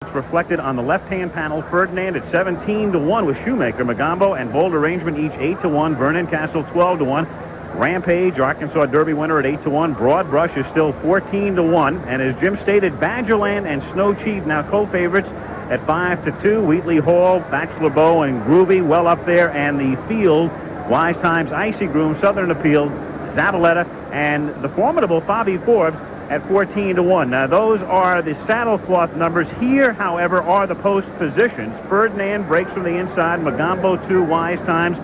That's reflected on the left-hand panel. Ferdinand at 17-1 with Shoemaker. Mogumbo and Bold Arrangement each 8-1. Vernon Castle 12-1. Rampage, Arkansas Derby winner at 8-1. Broad Brush is still 14-1. And as Jim stated, Badgerland and Snow Chief now co-favorites at 5-2. Wheatley Hall, Bachelor Bow, and Groovy well up there. And the field, Wise Times, Icy Groom, Southern Appeal, Zabaleta, and the formidable Bobby Forbes at 14-1. Now, those are the saddlecloth numbers. Here, however, are the post positions. Ferdinand breaks from the inside. Mogumbo 2, Wise Times.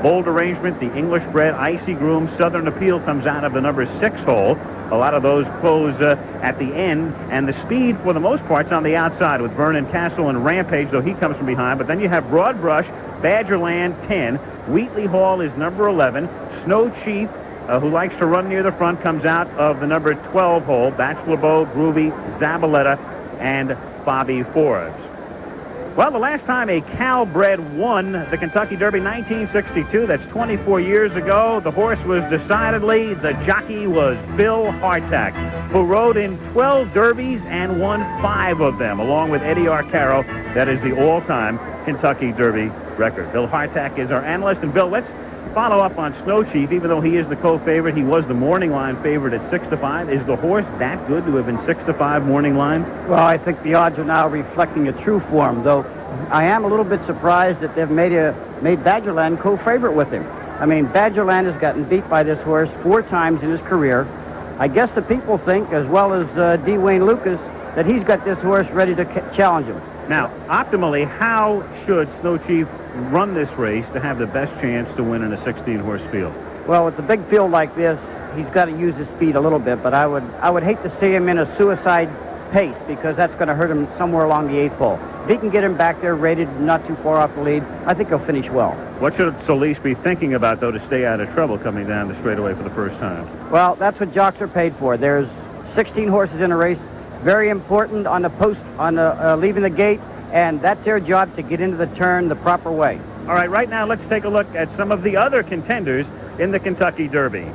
Bold Arrangement, the English bred, Icy Groom, Southern Appeal comes out of the number 6 hole. A lot of those close at the end. And the speed, for the most part, is on the outside with Vernon Castle and Rampage, though he comes from behind. But then you have Broad Brush, Badgerland 10. Wheatley Hall is number 11. Snow Chief, who likes to run near the front, comes out of the number 12 hole. Bachelor Bow, Groovy, Zabaleta, and Bobby Forbes. Well, the last time a Cal-bred won the Kentucky Derby, 1962, that's 24 years ago. The horse was decidedly, the jockey was Bill Hardtack, who rode in 12 derbies and won 5 of them, along with Eddie Arcaro. That is the all-time Kentucky Derby record. Bill Hardtack is our analyst. And Bill, let's follow up on Snow Chief. Even though he is the co-favorite, he was the morning line favorite at 6-5. Is the horse that good to have been 6-5 morning line? Well, I think the odds are now reflecting a true form, though I am a little bit surprised that they've made Badgerland co-favorite with him. I mean, Badgerland has gotten beat by this horse 4 times in his career. I guess the people think, as well as D. Wayne Lucas, that he's got this horse ready to challenge him. Now, optimally, how should Snow Chief run this race to have the best chance to win in a 16-horse field? Well, with a big field like this, he's got to use his speed a little bit, but I would hate to see him in a suicide pace, because that's going to hurt him somewhere along the 8th hole. If he can get him back there rated not too far off the lead, I think he'll finish well. What should Solis be thinking about, though, to stay out of trouble coming down the straightaway for the first time? Well, that's what jocks are paid for. There's 16 horses in a race. Very important on the post, on the leaving the gate, and that's their job to get into the turn the proper way. All right, right now let's take a look at some of the other contenders in the Kentucky Derby.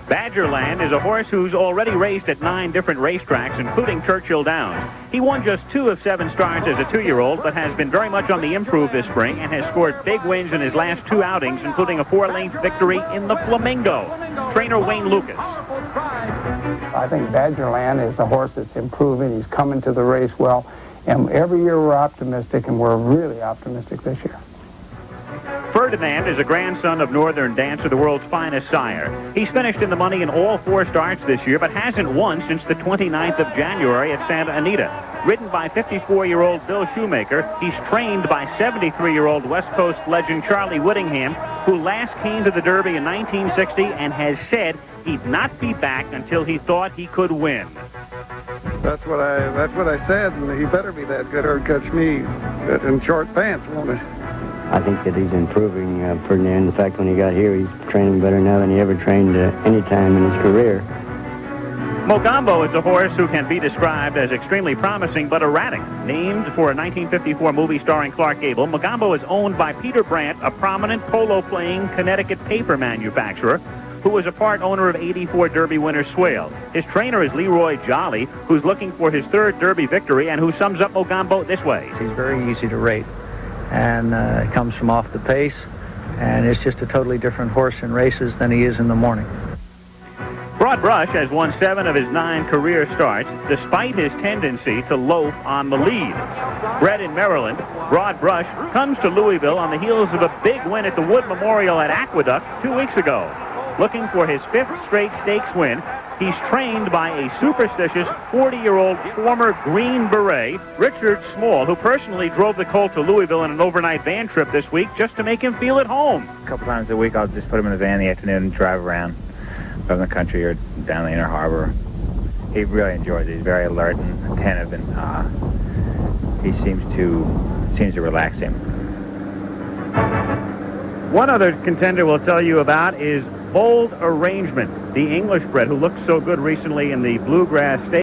Badgerland is a horse who's already raced at 9 different racetracks, including Churchill Downs. He won just 2 of 7 starts as a 2-year-old, but has been very much on the improve this spring and has scored big wins in his last 2 outings, including a 4-length victory in the Flamingo. Trainer Wayne Lucas. I think Badgerland is a horse that's improving. He's coming to the race well. And every year we're optimistic, and we're really optimistic this year. Ferdinand is a grandson of Northern Dancer, the world's finest sire. He's finished in the money in all 4 starts this year, but hasn't won since the 29th of January at Santa Anita. Ridden by 54-year-old Bill Shoemaker, he's trained by 73-year-old West Coast legend Charlie Whittingham, who last came to the Derby in 1960 and has said he'd not be back until he thought he could win. That's what I said, and he better be that good or catch me in short pants, won't he? I think that he's improving, Ferdinand. In fact, when he got here, he's training better now than he ever trained any time in his career. Mogumbo is a horse who can be described as extremely promising but erratic. Named for a 1954 movie starring Clark Gable, Mogumbo is owned by Peter Brandt, a prominent polo-playing Connecticut paper manufacturer, who was a part owner of 84 Derby winner Swale. His trainer is Leroy Jolly, who's looking for his 3rd Derby victory and who sums up Mogumbo this way. He's very easy to rate, and comes from off the pace, and it's just a totally different horse in races than he is in the morning. Broad Brush has won 7 of his 9 career starts, despite his tendency to loaf on the lead. Bred in Maryland, Broad Brush comes to Louisville on the heels of a big win at the Wood Memorial at Aqueduct 2 weeks ago. Looking for his 5th straight stakes win, he's trained by a superstitious 40-year-old former Green Beret, Richard Small, who personally drove the colt to Louisville in an overnight van trip this week just to make him feel at home. A couple times a week, I'll just put him in the van in the afternoon and drive around from the country or down the inner harbor. He really enjoys it. He's very alert and attentive, and he seems to relax him. One other contender we'll tell you about is Bold Arrangement, the English bred who looked so good recently in the Bluegrass State.